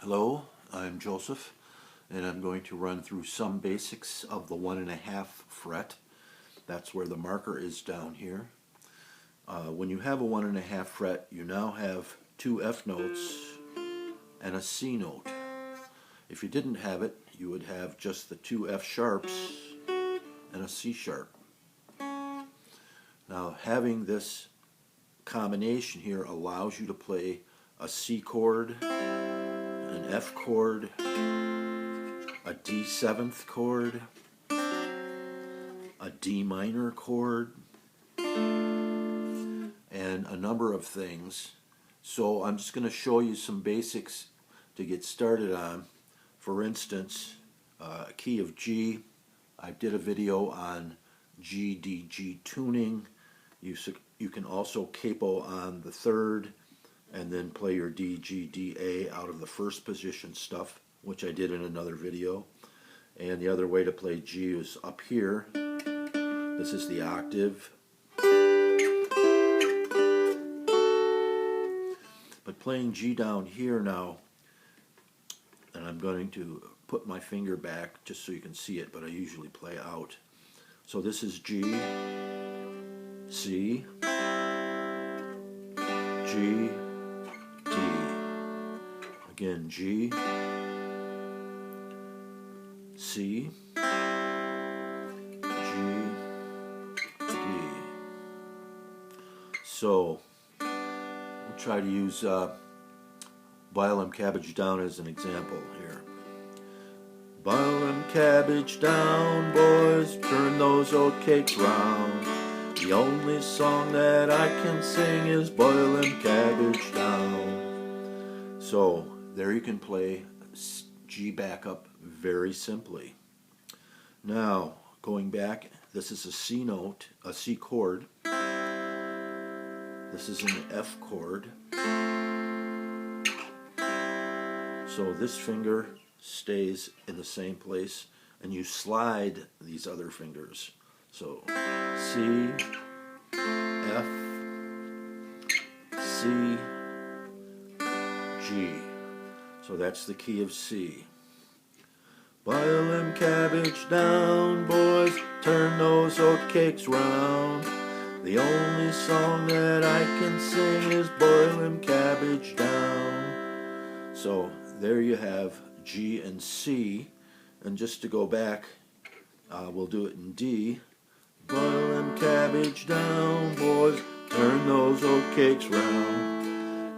Hello, I'm Joseph, and I'm going to run through some basics of the 1.5 fret. That's where the marker is down here. When you have a 1.5 fret, you now have two F notes and a C note. If you didn't have it, you would have just the two F sharps and a C sharp. Now, having this combination here allows you to play a C chord, an F chord, a D7th chord, a D minor chord, and a number of things. So I'm just going to show you some basics to get started on. For instance, key of G. I did a video on G, D, G tuning. You can also capo on the third and then play your D, G, D, A out of the first position stuff, which I did in another video. And the other way to play G is up here. This is the octave. But playing G down here now, and I'm going to put my finger back just so you can see it, but I usually play out. So this is G, C, G, D. Again, G, C, G, D. So we'll try to use violin cabbage down as an example here. Violin cabbage down, boys, turn those oatcakes round. The only song that I can sing is boiling cabbage down. So there you can play G backup very simply. Now going back, this is a C note, a C chord. This is an F chord. So this finger stays in the same place and you slide these other fingers. So C, F, C, G. So that's the key of C. Boil them cabbage down, boys, turn those oatcakes round. The only song that I can sing is boil them cabbage down. So there you have G and C. And just to go back, we'll do it in D. Boil them cabbage down, boys, turn those oatcakes round.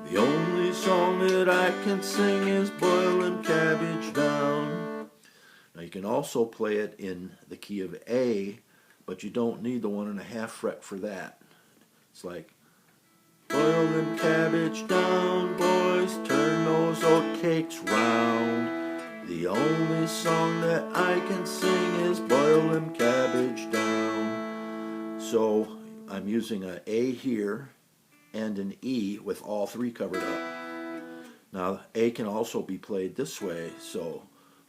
The only song that I can sing is boil them cabbage down. Now you can also play it in the key of A, but you don't need the 1.5 fret for that. It's like, boil them cabbage down, boys, turn those oatcakes round. The only song that I can sing is boil them cabbage down. So I'm using an A here and an E with all three covered up. Now A can also be played this way, so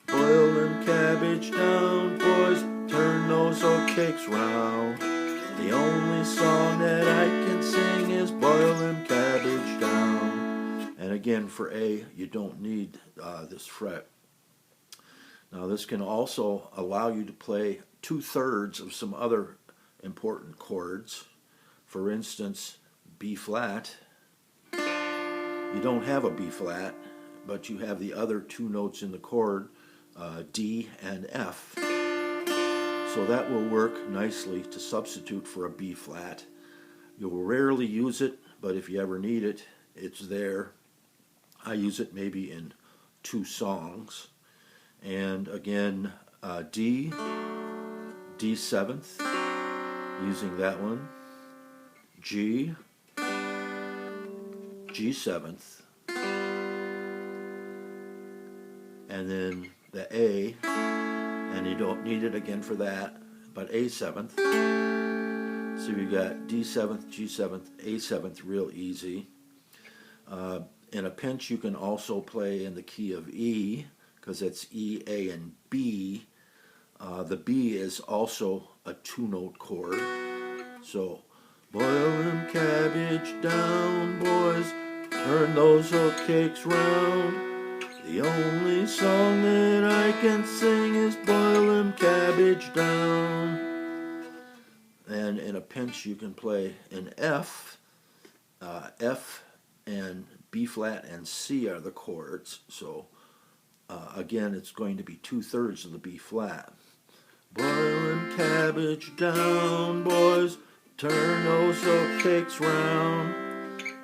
boil them cabbage down, boys, turn those oatcakes round. The only song that I can sing is boil them cabbage down. And again, for A, you don't need this fret. Now this can also allow you to play 2/3 of some other important chords. For instance, B flat. You don't have a B flat, but you have the other two notes in the chord, D and F. So that will work nicely to substitute for a B flat. You'll rarely use it, but if you ever need it, it's there. I use it maybe in 2 songs. And again, D, D7th, using that one, G, G7th, and then the A, and you don't need it again for that, but A7th. So you got D7th, G7th, A7th real easy. In a pinch you can also play in the key of E, because it's E, A, and B. The B is also a 2-note chord. So, boil them cabbage down, boys, turn those oatcakes round. The only song that I can sing is boil them cabbage down. And in a pinch you can play an F. F and B flat and C are the chords. So again, it's going to be 2/3 of the B flat. Boil them cabbage down, boys, turn those oatcakes round.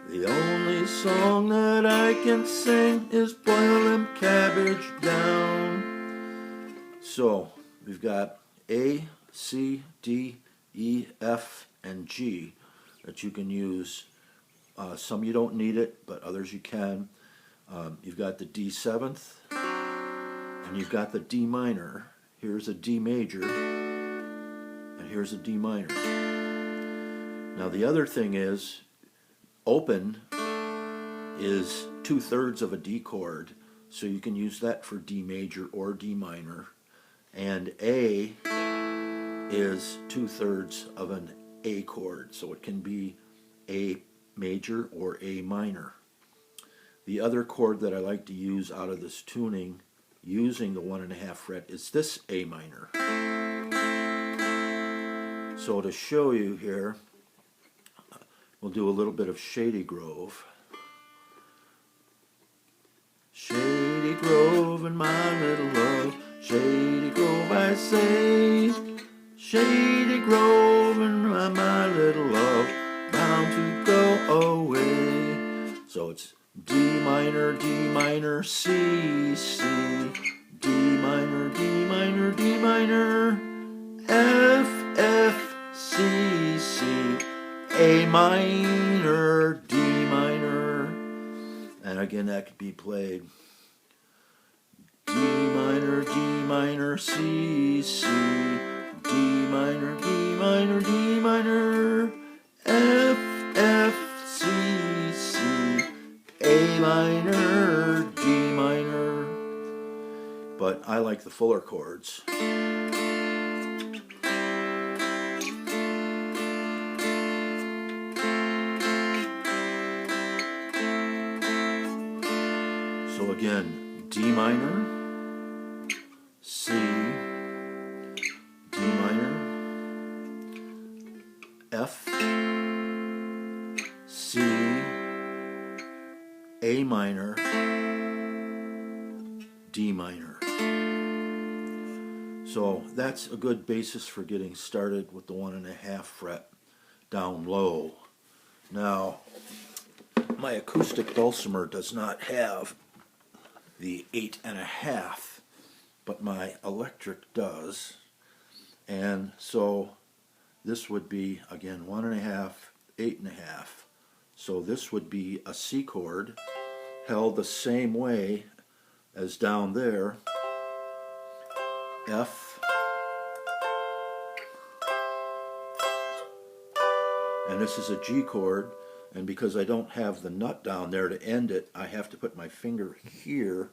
The only song that I can sing is boil them cabbage down. So we've got A, C, D, E, F, and G that you can use. Some you don't need it, but others you can. You've got the D7th, and you've got the D minor. Here's a D major, and here's a D minor. Now the other thing is, open is 2/3 of a D chord, so you can use that for D major or D minor. And A is 2/3 of an A chord, so it can be A major or A minor. The other chord that I like to use out of this tuning using the 1.5 fret is this A minor. So to show you here, we'll do a little bit of Shady Grove. Shady Grove and my little love, Shady Grove I say, Shady Grove and my little love, bound to go away. So it's D minor, C, C, D minor, D minor, D minor, F, F, C, C, A minor, D minor. And again, that could be played D minor, C, C, D minor, D minor, D minor, F, F, C, C, A minor, D minor. But I like the fuller chords. So again, D minor, C, D minor, F, C, A minor, D minor. So that's a good basis for getting started with the 1.5 fret down low. Now, my acoustic dulcimer does not have the 8.5, but my electric does. And so this would be, again, 1.5, 8.5. So this would be a C chord held the same way as down there, F, and this is a G chord, and because I don't have the nut down there to end it, I have to put my finger here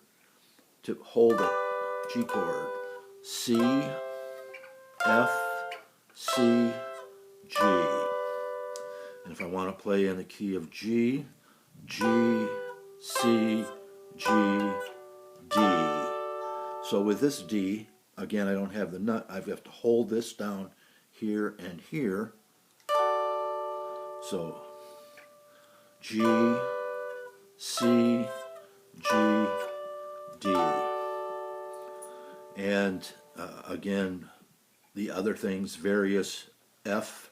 to hold a G chord. C, F, C, G. And if I want to play in the key of G, G, C, G, D. So with this D, again, I don't have the nut. I have to hold this down here and here. So G, C, G, D. And again, the other things, various F,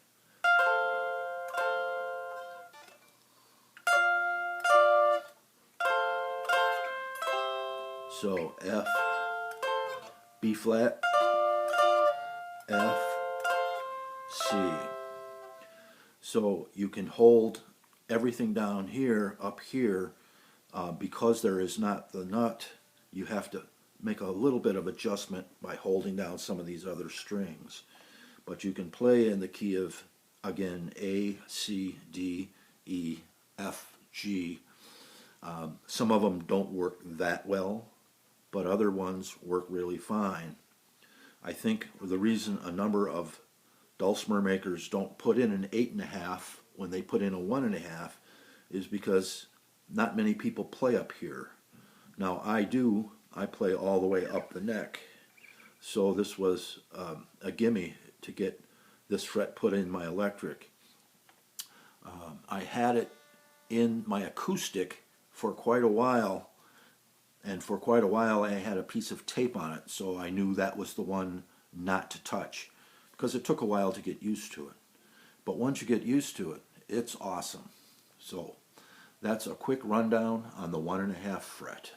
so F, B flat, F, C. So you can hold everything down here, up here, because there is not the nut, you have to make a little bit of adjustment by holding down some of these other strings. But you can play in the key of, again, A, C, D, E, F, G. Some of them don't work that well, but other ones work really fine. I think the reason a number of dulcimer makers don't put in an 8.5 when they put in a 1.5 is because not many people play up here. Now I play all the way up the neck, so this was a gimme to get this fret put in my electric. I had it in my acoustic for quite a while, and for quite a while I had a piece of tape on it, so I knew that was the one not to touch, because it took a while to get used to it. But once you get used to it, it's awesome. So that's a quick rundown on the 1.5 fret.